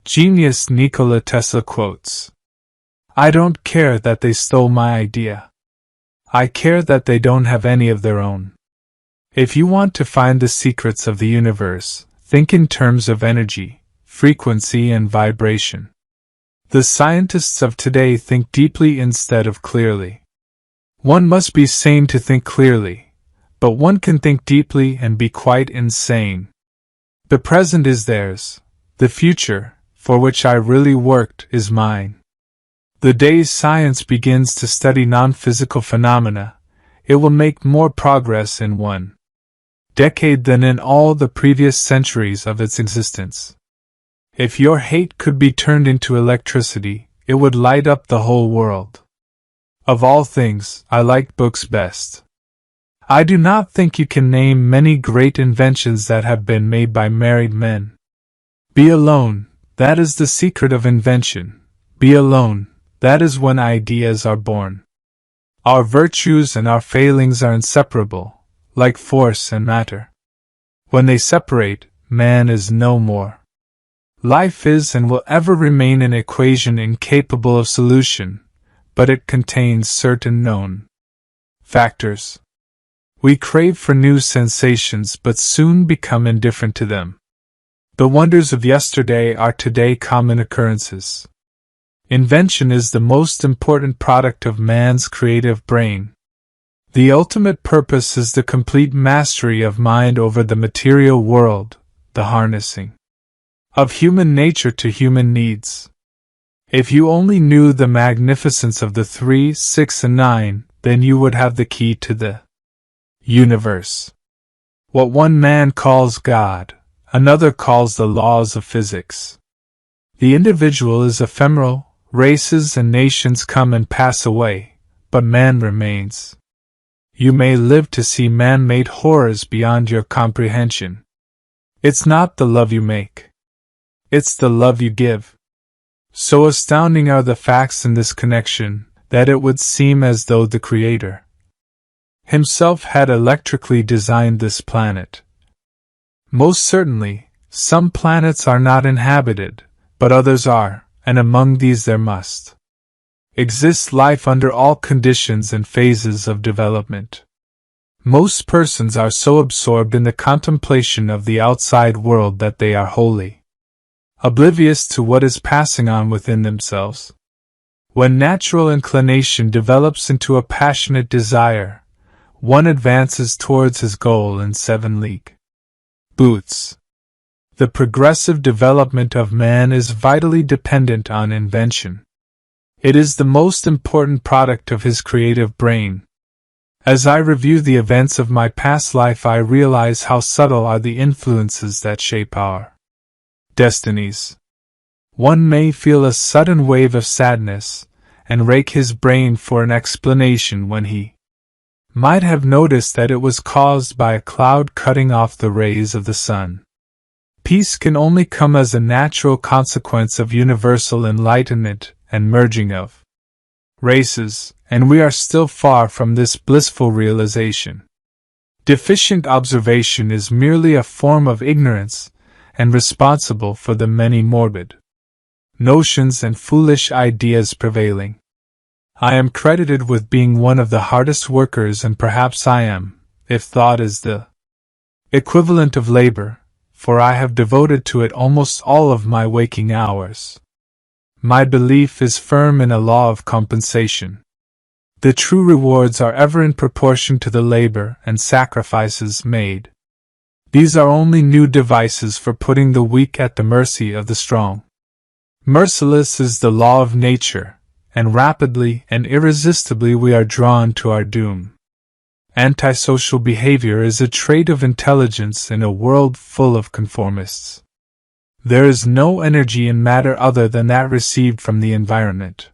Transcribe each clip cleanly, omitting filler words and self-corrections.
Genius Nikola Tesla Quotes. I don't care that they stole my idea. I care that they don't have any of their own. If you want to find the secrets of the universe, think in terms of energy, frequency, and vibration. The scientists of today think deeply instead of clearly. One must be sane to think clearly, but one can think deeply and be quite insane. The present is theirs. The future, for which I really worked, is mine. The day science begins to study non-physical phenomena, it will make more progress in one decade than in all the previous centuries of its existence. If your hate could be turned into electricity, it would light up the whole world. Of all things, I like books best. I do not think you can name many great inventions that have been made by married men. Be alone, that is the secret of invention. Be alone, that is when ideas are born. Our virtues and our failings are inseparable, like force and matter. When they separate, man is no more. Life is and will ever remain an equation incapable of solution, but it contains certain known factors. We crave for new sensations but soon become indifferent to them. The wonders of yesterday are today common occurrences. Invention is the most important product of man's creative brain. The ultimate purpose is the complete mastery of mind over the material world, the harnessing of human nature to human needs. If you only knew the magnificence of the 3, 6, and 9, then you would have the key to the universe. What one man calls God, another calls the laws of physics. The individual is ephemeral, races and nations come and pass away, but man remains. You may live to see man-made horrors beyond your comprehension. It's not the love you make. It's the love you give. So astounding are the facts in this connection, that it would seem as though the Creator himself had electrically designed this planet. Most certainly, some planets are not inhabited, but others are, and among these there must exist life under all conditions and phases of development. Most persons are so absorbed in the contemplation of the outside world that they are wholly oblivious to what is passing on within themselves. When natural inclination develops into a passionate desire, one advances towards his goal in 7-league boots. The progressive development of man is vitally dependent on invention. It is the most important product of his creative brain. As I review the events of my past life, I realize how subtle are the influences that shape our destinies. One may feel a sudden wave of sadness, and rake his brain for an explanation when he might have noticed that it was caused by a cloud cutting off the rays of the sun. Peace can only come as a natural consequence of universal enlightenment and merging of races, and we are still far from this blissful realization. Deficient observation is merely a form of ignorance, and responsible for the many morbid notions and foolish ideas prevailing. I am credited with being one of the hardest workers, and perhaps I am, if thought is the equivalent of labor, for I have devoted to it almost all of my waking hours. My belief is firm in a law of compensation. The true rewards are ever in proportion to the labor and sacrifices made. These are only new devices for putting the weak at the mercy of the strong. Merciless is the law of nature, and rapidly and irresistibly we are drawn to our doom. Antisocial behavior is a trait of intelligence in a world full of conformists. There is no energy in matter other than that received from the environment.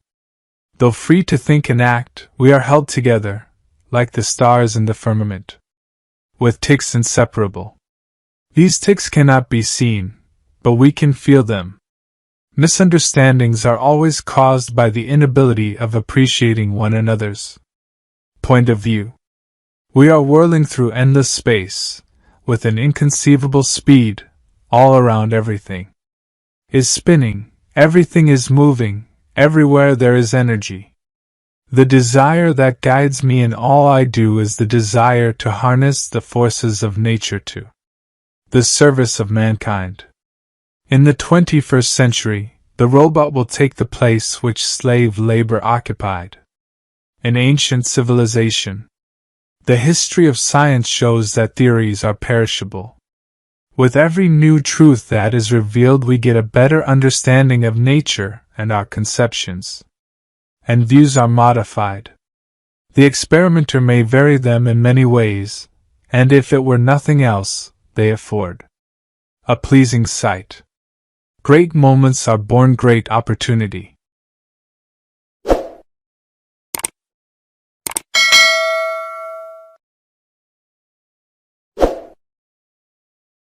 Though free to think and act, we are held together, like the stars in the firmament, with ticks inseparable. These ticks cannot be seen, but we can feel them. Misunderstandings are always caused by the inability of appreciating one another's point of view. We are whirling through endless space, with an inconceivable speed, all around everything. is spinning, everything is moving, everywhere there is energy. The desire that guides me in all I do is the desire to harness the forces of nature to the service of mankind. In the 21st century, the robot will take the place which slave labor occupied. An ancient civilization. The history of science shows that theories are perishable. With every new truth that is revealed, we get a better understanding of nature and our conceptions. And views are modified. The experimenter may vary them in many ways, and if it were nothing else, they afford a pleasing sight. Great moments are born great opportunity.